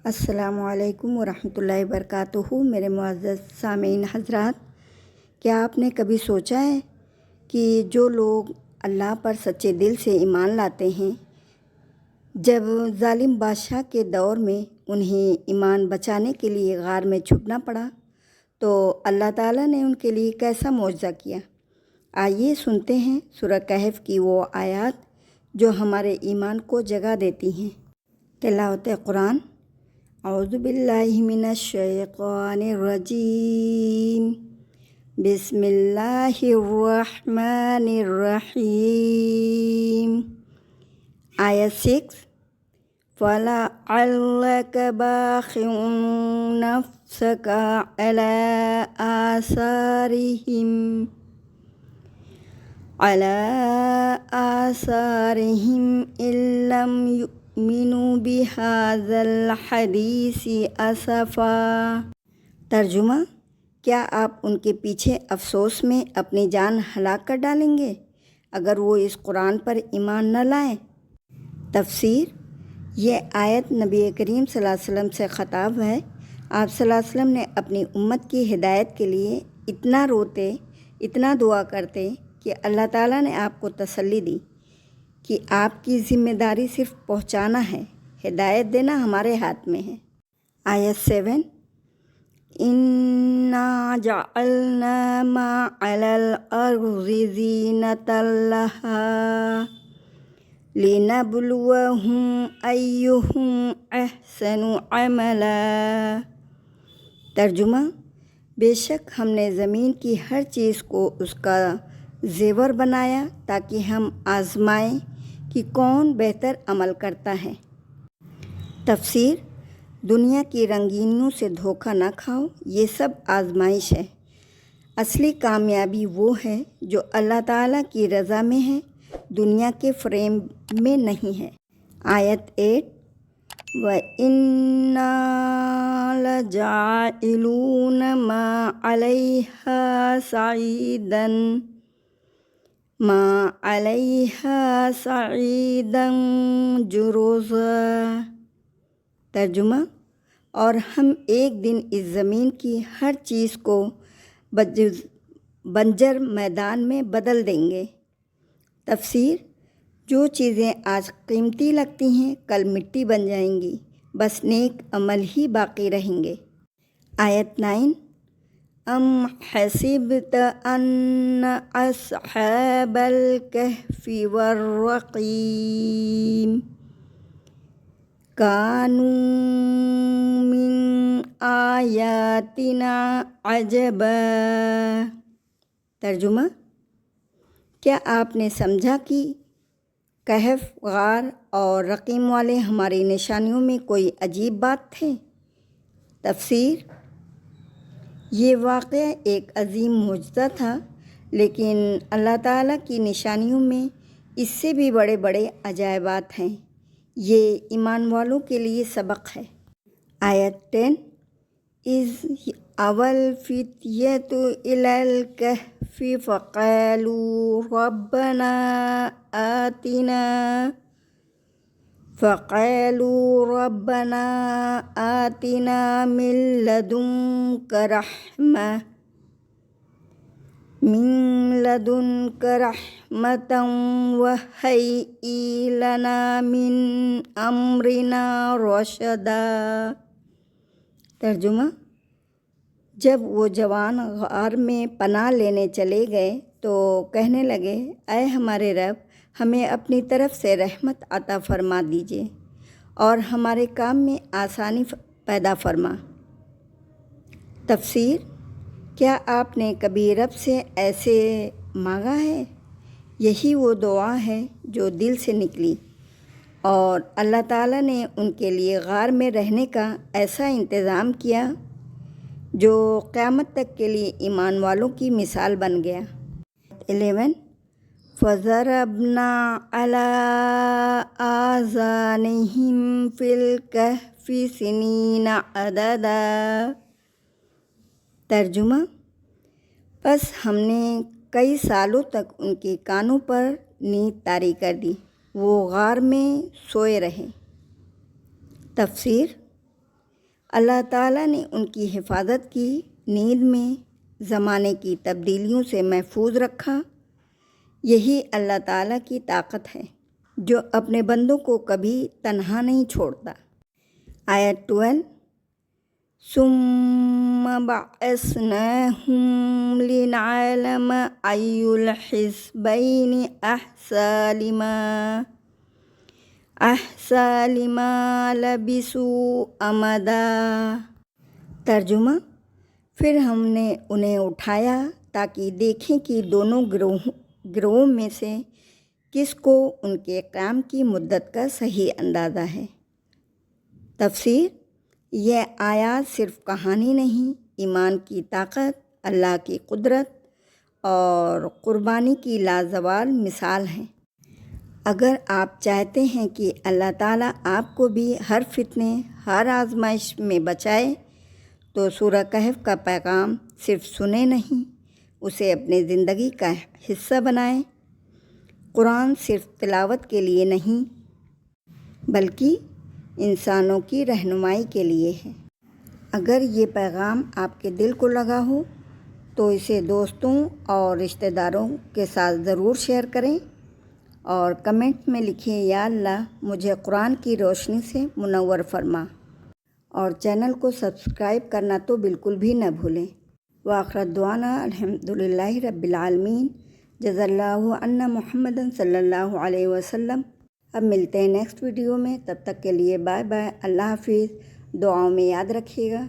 السلام علیکم ورحمۃ اللہ وبرکاتہ۔ میرے معزز سامعین حضرات، کیا آپ نے کبھی سوچا ہے کہ جو لوگ اللہ پر سچے دل سے ایمان لاتے ہیں، جب ظالم بادشاہ کے دور میں انہیں ایمان بچانے کے لیے غار میں چھپنا پڑا تو اللہ تعالیٰ نے ان کے لیے کیسا معجزہ کیا؟ آئیے سنتے ہیں سورہ کہف کی وہ آیات جو ہمارے ایمان کو جگا دیتی ہیں۔ تلاوت قرآن۔ اعوذ باللہ من الشیطان الرجیم، بسم اللہ الرحمن الرحیم۔ آیت 6، فَلَعَلَّكَ بَاخِعٌ نَفْسَكَ عَلَىٰ آثَارِهِمْ إِن لَّمْ يُؤْمِنُوا بِهَٰذَا الْحَدِيثِ أَسَفًا۔ ترجمہ: کیا آپ ان کے پیچھے افسوس میں اپنی جان ہلاک کر ڈالیں گے اگر وہ اس قرآن پر ایمان نہ لائیں؟ تفسیر: یہ آیت نبی کریم صلی اللہ علیہ وسلم سے خطاب ہے۔ آپ صلی اللہ علیہ وسلم نے اپنی امت کی ہدایت کے لیے اتنا روتے، اتنا دعا کرتے کہ اللہ تعالیٰ نے آپ کو تسلی دی کہ آپ کی ذمہ داری صرف پہنچانا ہے، ہدایت دینا ہمارے ہاتھ میں ہے۔ آیت 7، اِنَّا جَعَلْنَا مَا عَلَى الْأَرْضِ زِینَةً لَهَا لِنَبْلُوَهُمْ أَیُّهُمْ أَحْسَنُ عَمَلًا۔ ترجمہ: بے شک ہم نے زمین کی ہر چیز کو اس کا زیور بنایا تاکہ ہم آزمائیں کہ کون بہتر عمل کرتا ہے۔ تفسیر: دنیا کی رنگینیوں سے دھوکہ نہ کھاؤ، یہ سب آزمائش ہے۔ اصلی کامیابی وہ ہے جو اللہ تعالیٰ کی رضا میں ہے، دنیا کے فریم میں نہیں ہے۔ آیت 8، وَإِنَّا لَجَاعِلُونَ مَا عَلَيْهَا صَعِیدًا جُرُزًا۔ ترجمہ: اور ہم ایک دن اس زمین کی ہر چیز کو بنجر میدان میں بدل دیں گے۔ تفسیر: جو چیزیں آج قیمتی لگتی ہیں کل مٹی بن جائیں گی، بس نیک عمل ہی باقی رہیں گے۔ آیت 9، ام حسبت ان اصحاب الکہف والرقیم كانوا من آیاتنا عجبا۔ ترجمہ: کیا آپ نے سمجھا کہ کہف، غار اور رقیم والے ہماری نشانیوں میں کوئی عجیب بات تھے؟ تفسیر: یہ واقعہ ایک عظیم معجزہ تھا، لیکن اللہ تعالیٰ کی نشانیوں میں اس سے بھی بڑے بڑے عجائبات ہیں۔ یہ ایمان والوں کے لیے سبق ہے۔ آیت 10، اذ اوی الفتیۃ الی الکہف فقالوا ربنا آتنا من لدنک رحمة وہیئ لنا من امرنا رشدا۔ ترجمہ: جب وہ جوان غار میں پناہ لینے چلے گئے تو کہنے لگے، اے ہمارے رب، ہمیں اپنی طرف سے رحمت عطا فرما دیجیے اور ہمارے کام میں آسانی پیدا فرما۔ تفسیر: کیا آپ نے کبھی رب سے ایسے مانگا ہے؟ یہی وہ دعا ہے جو دل سے نکلی، اور اللہ تعالیٰ نے ان کے لیے غار میں رہنے کا ایسا انتظام کیا جو قیامت تک کے لیے ایمان والوں کی مثال بن گیا۔ 11، فَضَرَبْنَا عَلَىٰ آذَانِهِمْ فِي الْكَهْفِ سِنِينَ عَدَدًا۔ ترجمہ: پس ہم نے کئی سالوں تک ان کے کانوں پر نیند طاری کر دی، وہ غار میں سوئے رہے۔ تفسیر: اللہ تعالیٰ نے ان کی حفاظت کی، نیند میں زمانے کی تبدیلیوں سے محفوظ رکھا۔ یہی اللہ تعالیٰ کی طاقت ہے جو اپنے بندوں کو کبھی تنہا نہیں چھوڑتا۔ آیت 12 ثم بعثناہم لنعلم ای الحزبین احصی لما لبثوا امدا۔ ترجمہ: پھر ہم نے انہیں اٹھایا تاکہ دیکھیں کہ دونوں گروہوں میں سے کس کو ان کے قیام کی مدت کا صحیح اندازہ ہے۔ تفسیر: یہ آیات صرف کہانی نہیں، ایمان کی طاقت، اللہ کی قدرت اور قربانی کی لازوال مثال ہیں۔ اگر آپ چاہتے ہیں کہ اللہ تعالیٰ آپ کو بھی ہر فتنے، ہر آزمائش میں بچائے، تو سورہ کہف کا پیغام صرف سنیں نہیں، اسے اپنی زندگی کا حصہ بنائیں۔ قرآن صرف تلاوت کے لیے نہیں، بلکہ انسانوں کی رہنمائی کے لیے ہے۔ اگر یہ پیغام آپ کے دل کو لگا ہو تو اسے دوستوں اور رشتہ داروں کے ساتھ ضرور شیئر کریں اور کمنٹ میں لکھیں، یا اللہ مجھے قرآن کی روشنی سے منور فرما، اور چینل کو سبسکرائب کرنا تو بالکل بھی نہ بھولیں۔ وآخر دعوانا الحمدللہ رب العالمین، جزا اللہ عنا محمد صلی اللہ علیہ وسلم۔ اب ملتے ہیں نیکسٹ ویڈیو میں، تب تک کے لیے بائے بائے، اللہ حافظ، دعاؤں میں یاد رکھیے گا۔